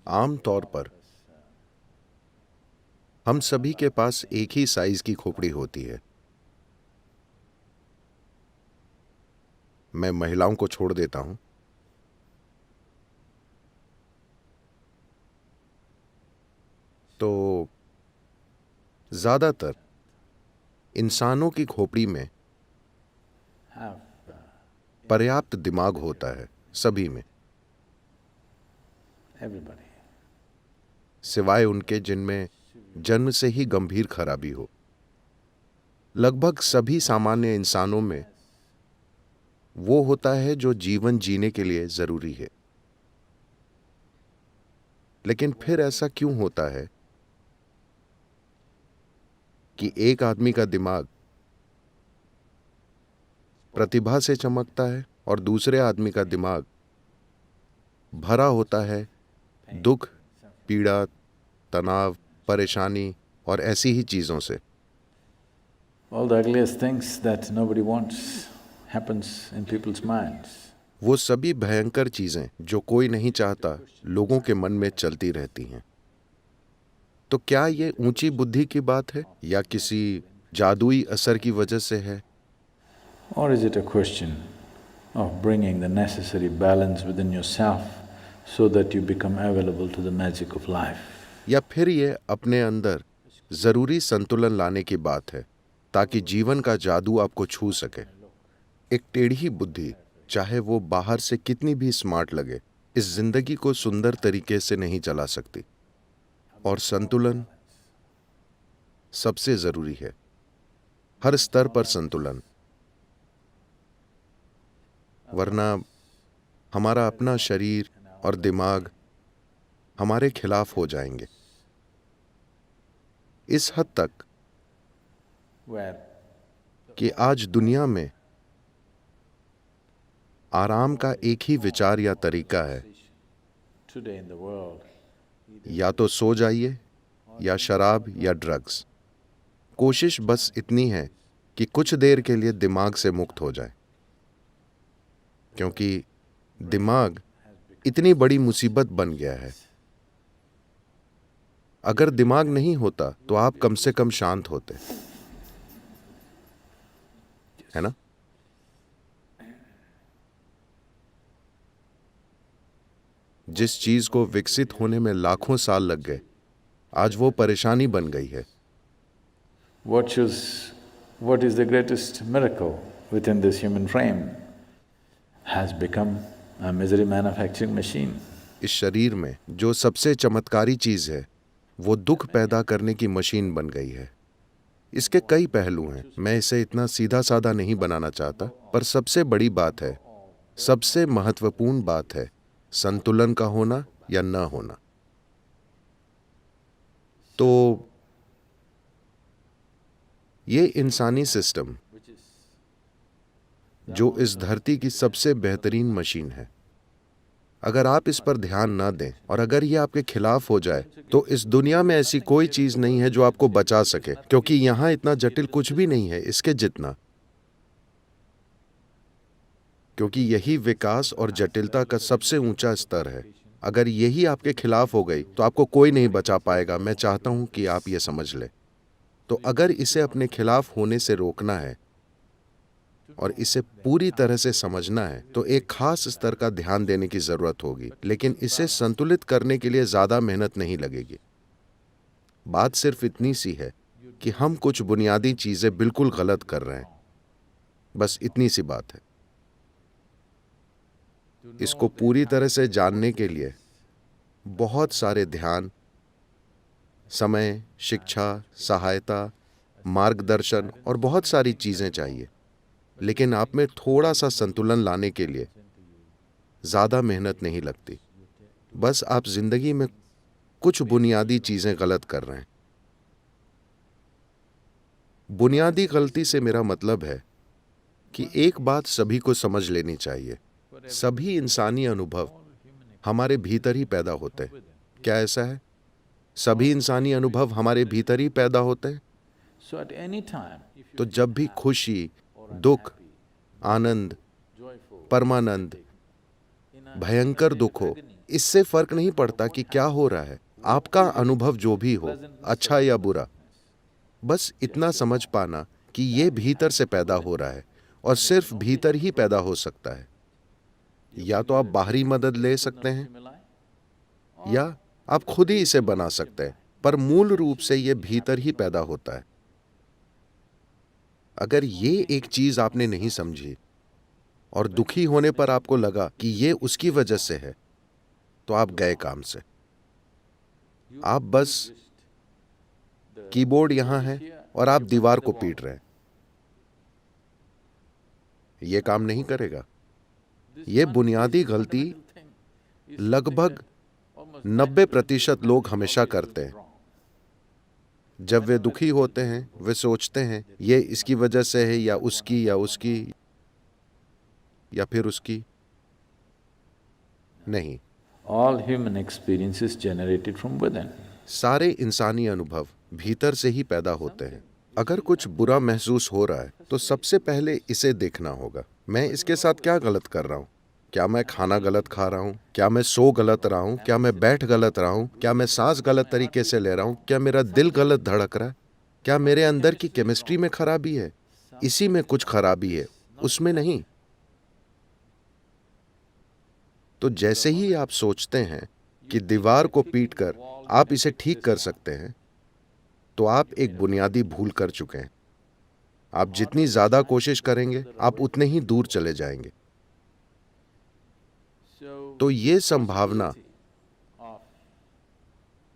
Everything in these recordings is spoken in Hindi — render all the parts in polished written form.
आम तौर पर हम सभी के पास एक ही साइज की खोपड़ी होती है। मैं महिलाओं को छोड़ देता हूं। तो ज्यादातर इंसानों की खोपड़ी में पर्याप्त दिमाग होता है, सभी में, सिवाय उनके जिनमें जन्म से ही गंभीर खराबी हो। लगभग सभी सामान्य इंसानों में वो होता है जो जीवन जीने के लिए जरूरी है। लेकिन फिर ऐसा क्यों होता है कि एक आदमी का दिमाग प्रतिभा से चमकता है और दूसरे आदमी का दिमाग भरा होता है दुख, पीड़ा, तनाव, परेशानी और ऐसी ही चीजों से? All the ugliest things that nobody wants happens in people's minds. वो सभी भयंकर चीजें जो कोई नहीं चाहता लोगों के मन में चलती रहती हैं। तो क्या ये ऊंची बुद्धि की बात है या किसी जादुई असर की वजह से है? Or is it a question of bringing the necessary balance within yourself so that you become available to the magic of life? या फिर ये अपने अंदर जरूरी संतुलन लाने की बात है ताकि जीवन का जादू आपको छू सके? एक टेढ़ी बुद्धि, चाहे वो बाहर से कितनी भी स्मार्ट लगे, इस जिंदगी को सुंदर तरीके से नहीं चला सकती। और संतुलन सबसे जरूरी है, हर स्तर पर संतुलन, वरना हमारा अपना शरीर और दिमाग हमारे खिलाफ हो जाएंगे। इस हद तक Where कि आज दुनिया में आराम का एक ही विचार या तरीका है, today in the world, या तो सो जाइए या शराब या ड्रग्स। कोशिश बस इतनी है कि कुछ देर के लिए दिमाग से मुक्त हो जाए, क्योंकि दिमाग इतनी बड़ी मुसीबत बन गया है। अगर दिमाग नहीं होता तो आप कम से कम शांत होते, है ना? जिस चीज को विकसित होने में लाखों साल लग गए, आज वो परेशानी बन गई है। what is the greatest miracle within this human frame has become a misery manufacturing machine. इस शरीर में जो सबसे चमत्कारी चीज है वो दुख पैदा करने की मशीन बन गई है। इसके कई पहलू हैं, मैं इसे इतना सीधा साधा नहीं बनाना चाहता, पर सबसे बड़ी बात है, सबसे महत्वपूर्ण बात है संतुलन का होना या न होना। तो ये इंसानी सिस्टम जो इस धरती की सबसे बेहतरीन मशीन है, अगर आप इस पर ध्यान ना दें और अगर ये आपके खिलाफ हो जाए तो इस दुनिया में ऐसी कोई चीज नहीं है जो आपको बचा सके, क्योंकि यहां इतना जटिल कुछ भी नहीं है इसके जितना। क्योंकि यही विकास और जटिलता का सबसे ऊंचा स्तर है। अगर यही आपके खिलाफ हो गई तो आपको कोई नहीं बचा पाएगा। मैं चाहता हूं कि आप ये समझ लें। तो अगर इसे अपने खिलाफ होने से रोकना है और इसे पूरी तरह से समझना है तो एक खास स्तर का ध्यान देने की जरूरत होगी, लेकिन इसे संतुलित करने के लिए ज्यादा मेहनत नहीं लगेगी। बात सिर्फ इतनी सी है कि हम कुछ बुनियादी चीजें बिल्कुल गलत कर रहे हैं, बस इतनी सी बात है। इसको पूरी तरह से जानने के लिए बहुत सारे ध्यान, समय, शिक्षा, सहायता, मार्गदर्शन और बहुत सारी चीजें चाहिए। लेकिन आप में थोड़ा सा संतुलन लाने के लिए ज्यादा मेहनत नहीं लगती। बस आप जिंदगी में कुछ बुनियादी चीजें गलत कर रहे हैं। बुनियादी गलती से मेरा मतलब है कि एक बात सभी को समझ लेनी चाहिए, सभी इंसानी अनुभव हमारे भीतर ही पैदा होते हैं। क्या ऐसा है? सभी इंसानी अनुभव हमारे भीतर ही पैदा होते हैं। So at any time, if तो you जब भी खुशी, दुख, आनंद, परमानंद, भयंकर दुख हो इससे फर्क नहीं पड़ता कि क्या हो रहा है, आपका अनुभव जो भी हो, अच्छा या बुरा, बस इतना समझ पाना कि ये भीतर से पैदा हो रहा है और सिर्फ भीतर ही पैदा हो सकता है। या तो आप बाहरी मदद ले सकते हैं या आप खुद ही इसे बना सकते हैं, पर मूल रूप से ये भीतर ही पैदा होता है। अगर ये एक चीज आपने नहीं समझी और दुखी होने पर आपको लगा कि ये उसकी वजह से है, तो आप गए काम से। आप बस कीबोर्ड यहां है और आप दीवार को पीट रहे हैं, ये काम नहीं करेगा। ये बुनियादी गलती लगभग 90% लोग हमेशा करते हैं। जब वे दुखी होते हैं, वे सोचते हैं ये इसकी वजह से है या उसकी या फिर उसकी। नहीं, All human experience is generated from within. सारे इंसानी अनुभव भीतर से ही पैदा होते हैं। अगर कुछ बुरा महसूस हो रहा है तो सबसे पहले इसे देखना होगा, मैं इसके साथ क्या गलत कर रहा हूं। क्या मैं खाना गलत खा रहा हूं? क्या मैं सो गलत रहा हूं? क्या मैं बैठ गलत रहा हूं? क्या मैं सांस गलत तरीके से ले रहा हूं? क्या मेरा दिल गलत धड़क रहा है? क्या मेरे अंदर की केमिस्ट्री में खराबी है? इसी में कुछ खराबी है, उसमें नहीं। तो जैसे ही आप सोचते हैं कि दीवार को पीटकर आप इसे ठीक कर सकते हैं, तो आप एक बुनियादी भूल कर चुके हैं। आप जितनी ज्यादा कोशिश करेंगे, आप उतने ही दूर चले जाएंगे। तो ये संभावना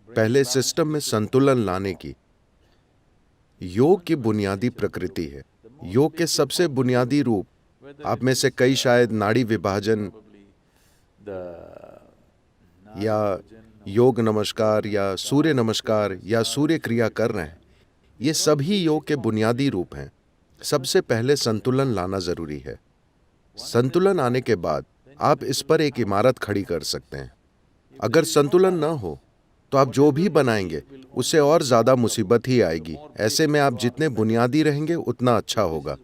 पहले सिस्टम में संतुलन लाने की योग की बुनियादी प्रकृति है। योग के सबसे बुनियादी रूप, आप में से कई शायद नाड़ी विभाजन या योग नमस्कार या सूर्य नमस्कार या सूर्य क्रिया कर रहे हैं, ये सभी योग के बुनियादी रूप हैं। सबसे पहले संतुलन लाना जरूरी है। संतुलन आने के बाद आप इस पर एक इमारत खड़ी कर सकते हैं। अगर संतुलन न हो तो आप जो भी बनाएंगे उससे और ज्यादा मुसीबत ही आएगी। ऐसे में आप जितने बुनियादी रहेंगे उतना अच्छा होगा।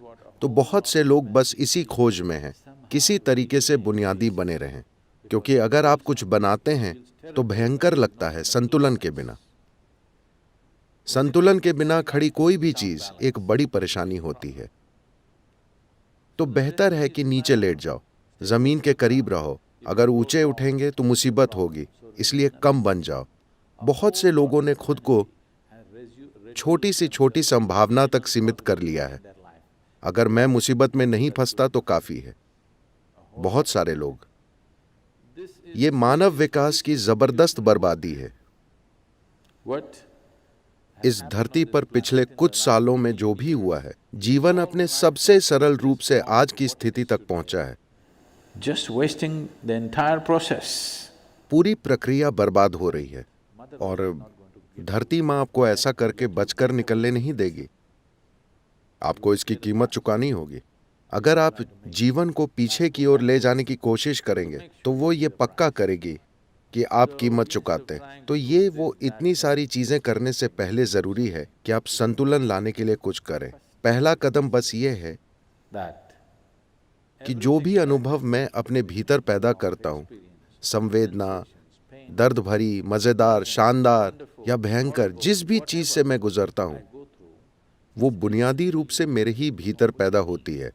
तो बहुत से लोग बस इसी खोज में हैं, किसी तरीके से बुनियादी बने रहें, क्योंकि अगर आप कुछ बनाते हैं तो भयंकर लगता है संतुलन के बिना। संतुलन के बिना खड़ी कोई भी चीज एक बड़ी परेशानी होती है। तो बेहतर है कि नीचे लेट जाओ, जमीन के करीब रहो। अगर ऊंचे उठेंगे तो मुसीबत होगी, इसलिए कम बन जाओ। बहुत से लोगों ने खुद को छोटी से छोटी संभावना तक सीमित कर लिया है। अगर मैं मुसीबत में नहीं फंसता तो काफी है। बहुत सारे लोग, ये मानव विकास की जबरदस्त बर्बादी है। इस धरती पर पिछले कुछ सालों में जो भी हुआ है, जीवन अपने सबसे सरल रूप से आज की स्थिति तक पहुंचा है। Just wasting the entire process. पूरी प्रक्रिया बर्बाद हो रही है और धरती माँ आपको ऐसा करके बचकर निकलने नहीं देगी। आपको इसकी कीमत चुकानी होगी। अगर आप जीवन को पीछे की ओर ले जाने की कोशिश करेंगे तो वो ये पक्का करेगी कि आप कीमत चुकाते हैं। तो ये वो इतनी सारी चीजें करने से पहले जरूरी है कि आप संतुलन लाने के लिए कुछ करें। पहला कदम बस ये है कि जो भी अनुभव मैं अपने भीतर पैदा करता हूं, संवेदना, दर्द भरी, मजेदार, शानदार या भयंकर, जिस भी चीज से मैं गुजरता हूं, वो बुनियादी रूप से मेरे ही भीतर पैदा होती है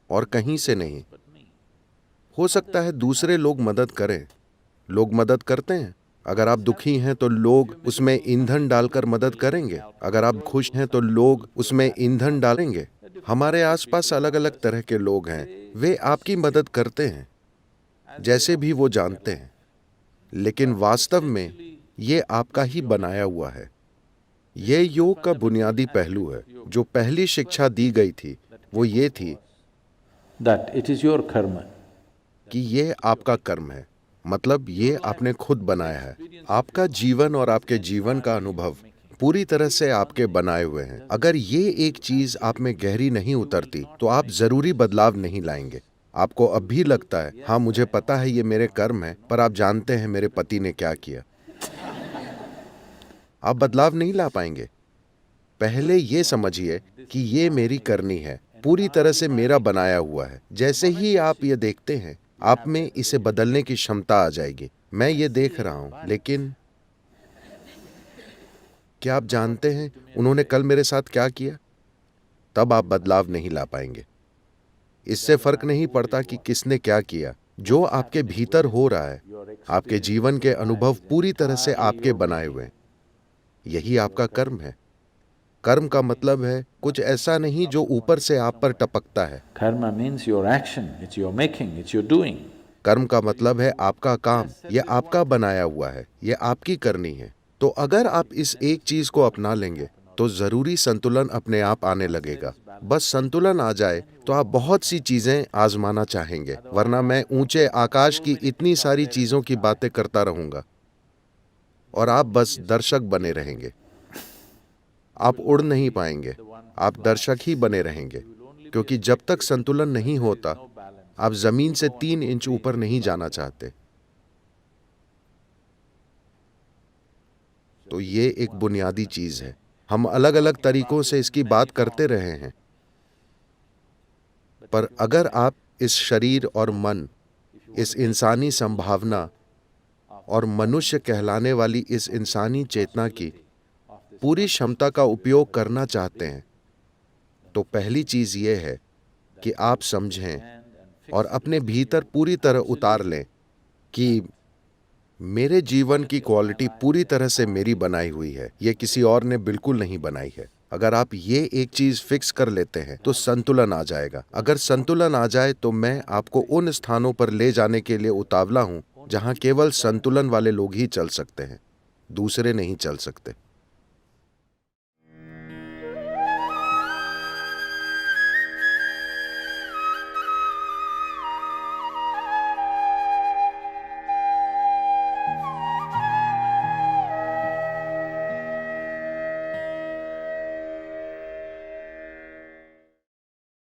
और कहीं से नहीं। हो सकता है दूसरे लोग मदद करें, लोग मदद करते हैं। अगर आप दुखी हैं तो लोग उसमें ईंधन डालकर मदद करेंगे। अगर आप खुश हैं तो लोग उसमें ईंधन डालेंगे। हमारे आसपास अलग अलग तरह के लोग हैं, वे आपकी मदद करते हैं जैसे भी वो जानते हैं, लेकिन वास्तव में ये आपका ही बनाया हुआ है। ये योग का बुनियादी पहलू है। जो पहली शिक्षा दी गई थी वो ये थी That it is your karma. कि ये आपका कर्म है, मतलब ये आपने खुद बनाया है। आपका जीवन और आपके जीवन का अनुभव पूरी तरह से आपके बनाए हुए हैं। अगर ये एक चीज आप में गहरी नहीं उतरती तो आप जरूरी बदलाव नहीं लाएंगे। आपको अब भी लगता है, हाँ मुझे पता है ये मेरे कर्म है, पर आप जानते हैं मेरे पति ने क्या किया। आप बदलाव नहीं ला पाएंगे। पहले ये समझिए कि ये मेरी करनी है, पूरी तरह से मेरा बनाया हुआ है। जैसे ही आप ये देखते हैं आप में इसे बदलने की क्षमता आ जाएगी। मैं ये देख रहा हूं, लेकिन क्या आप जानते हैं उन्होंने कल मेरे साथ क्या किया? तब आप बदलाव नहीं ला पाएंगे। इससे फर्क नहीं पड़ता कि किसने क्या किया। जो आपके भीतर हो रहा है, आपके जीवन के अनुभव पूरी तरह से आपके बनाए हुए हैं। यही आपका कर्म है। कर्म का मतलब है कुछ ऐसा नहीं जो ऊपर से आप पर टपकता है। Karma means your action, it's your making, it's your doing. कर्म का मतलब है आपका काम, यह आपका बनाया हुआ है, यह आपकी करनी है। तो अगर आप इस एक चीज को अपना लेंगे तो जरूरी संतुलन अपने आप आने लगेगा। बस संतुलन आ जाए तो आप बहुत सी चीजें आजमाना चाहेंगे, वरना मैं ऊंचे आकाश की इतनी सारी चीजों की बातें करता रहूंगा और आप बस दर्शक बने रहेंगे। आप उड़ नहीं पाएंगे, आप दर्शक ही बने रहेंगे, क्योंकि जब तक संतुलन नहीं होता आप जमीन से 3 इंच ऊपर नहीं जाना चाहते। तो ये एक बुनियादी चीज है। हम अलग अलग तरीकों से इसकी बात करते रहे हैं, पर अगर आप इस शरीर और मन, इस इंसानी संभावना और मनुष्य कहलाने वाली इस इंसानी चेतना की पूरी क्षमता का उपयोग करना चाहते हैं, तो पहली चीज ये है कि आप समझें और अपने भीतर पूरी तरह उतार लें कि मेरे जीवन की क्वालिटी पूरी तरह से मेरी बनाई हुई है, ये किसी और ने बिल्कुल नहीं बनाई है। अगर आप ये एक चीज फिक्स कर लेते हैं तो संतुलन आ जाएगा। अगर संतुलन आ जाए तो मैं आपको उन स्थानों पर ले जाने के लिए उतावला हूं जहां केवल संतुलन वाले लोग ही चल सकते हैं, दूसरे नहीं चल सकते।